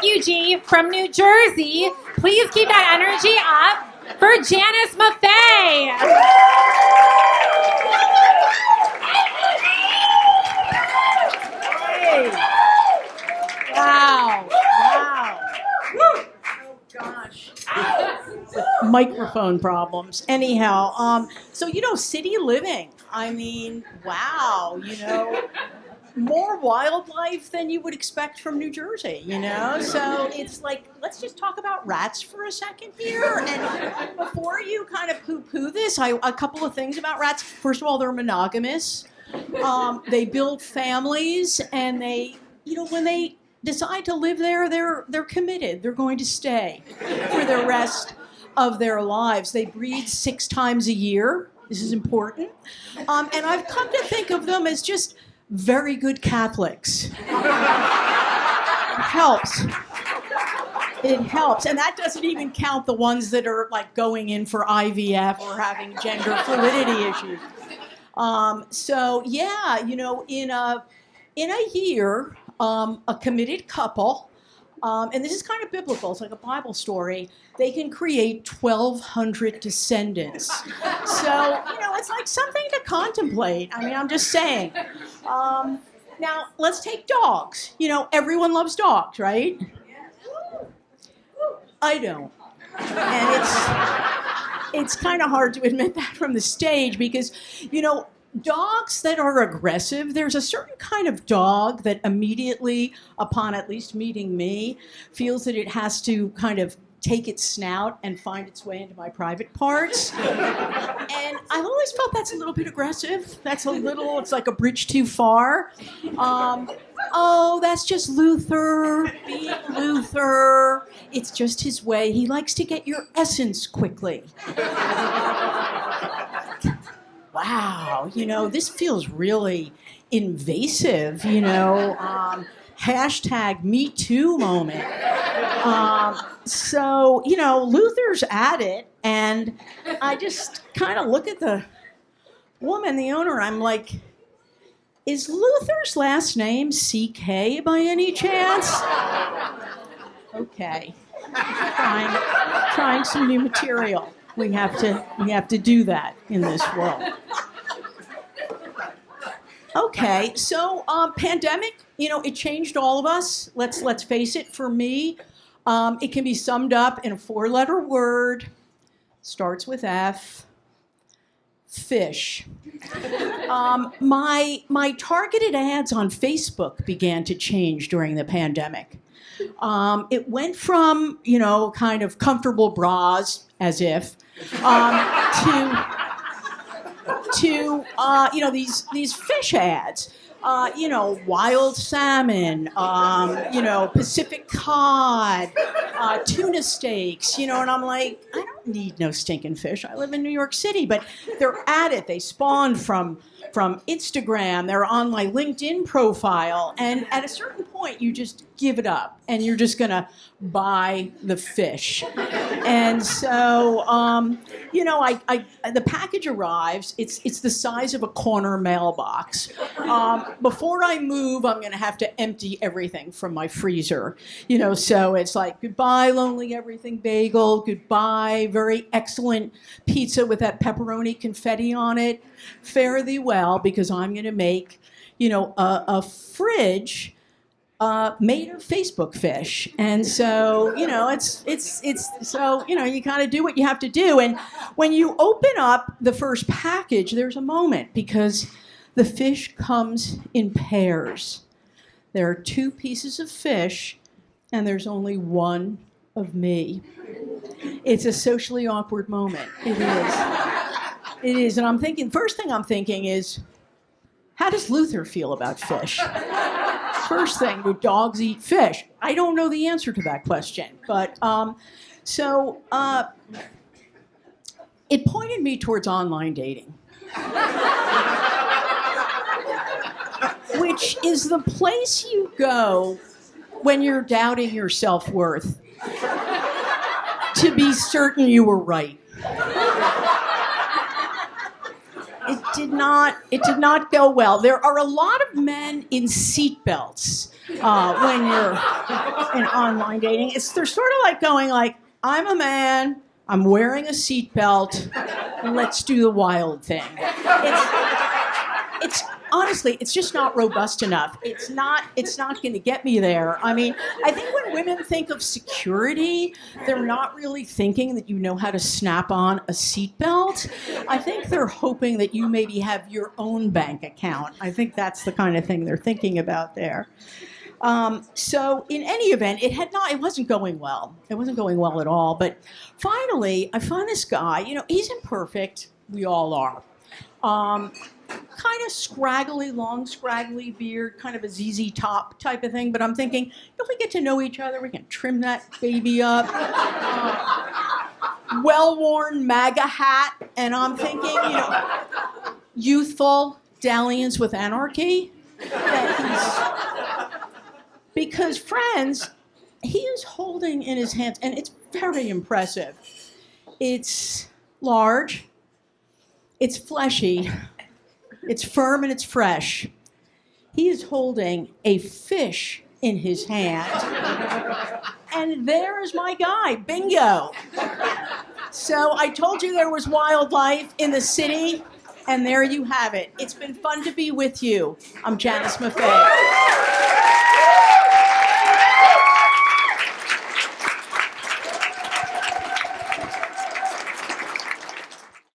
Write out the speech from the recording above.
refugee from New Jersey. Please keep that energy up for Janice Maffei. Hey. Wow. Oh, gosh. Microphone problems. Anyhow, so, city living. I mean, wow, more wildlife than you would expect from New Jersey, So it's like, let's just talk about rats for a second here. And before you kind of poo-poo this, a couple of things about rats. First of all, they're monogamous. They build families, and they, when they decide to live there, they're committed. They're going to stay for the rest of their lives. They breed 6 times a year. This is important. And I've come to think of them as just very good Catholics. It helps. It helps. And that doesn't even count the ones that are like going in for IVF or having gender fluidity issues. So yeah, in a year, a committed couple, and this is kind of biblical, it's like a Bible story, they can create 1,200 descendants. So, it's like something to contemplate. I mean, I'm just saying. Now, let's take dogs. Everyone loves dogs, right? I don't. And it's kind of hard to admit that from the stage because, dogs that are aggressive, there's a certain kind of dog that immediately, upon at least meeting me, feels that it has to kind of take its snout and find its way into my private parts. And I've always felt that's a little bit aggressive. It's like a bridge too far. That's just Luther, being Luther. It's just his way. He likes to get your essence quickly. Wow, this feels really invasive, hashtag Me Too moment. So, Luther's at it, and I just kind of look at the woman, the owner, I'm like, is Luther's last name CK by any chance? Okay, trying some new material. We have to do that in this world. Okay, so pandemic, it changed all of us. Let's face it. For me, it can be summed up in a 4-letter word. Starts with F. Fish. My targeted ads on Facebook began to change during the pandemic. It went from kind of comfortable bras, as if, to these fish ads. Wild salmon, Pacific cod, tuna steaks, and I'm like, I don't need no stinking fish. I live in New York City, but they're at it. They spawned from Instagram. They're on my LinkedIn profile. And at a certain point, you just give it up, and you're just going to buy the fish. And so, the package arrives. It's the size of a corner mailbox. Before I move, I'm going to have to empty everything from my freezer. So it's like, goodbye, lonely everything bagel. Goodbye, very excellent pizza with that pepperoni confetti on it. Fare thee well, because I'm going to make, a fridge made of Facebook fish. And so, it's so, you kind of do what you have to do. And when you open up the first package, there's a moment, because the fish comes in pairs. There are 2 pieces of fish, and there's only one of me. It's a socially awkward moment. It is. It is. And first thing I'm thinking is, how does Luther feel about fish? First thing, do dogs eat fish? I don't know the answer to that question. But it pointed me towards online dating, which is the place you go when you're doubting your self-worth to be certain you were right. It did not go well. There are a lot of men in seatbelts when you're in online dating. They're sort of like going like, I'm a man, I'm wearing a seatbelt, let's do the wild thing. It's honestly, it's just not robust enough. It's not going to get me there. I mean, I think when women think of security, they're not really thinking that you know how to snap on a seatbelt. I think they're hoping that you maybe have your own bank account. I think that's the kind of thing they're thinking about there. So in any event, it wasn't going well. It wasn't going well at all. But finally, I found this guy. He's imperfect. We all are. Kind of scraggly, long scraggly beard, kind of a ZZ Top type of thing. But I'm thinking, if we get to know each other, we can trim that baby up. Well-worn MAGA hat. And I'm thinking, youthful dalliance with anarchy. Because, friends, he is holding in his hands, and it's very impressive. It's large, it's fleshy, it's firm, and it's fresh. He is holding a fish in his hand, and there is my guy, bingo. So I told you there was wildlife in the city, and there you have it. It's been fun to be with you. I'm Janice Maffei.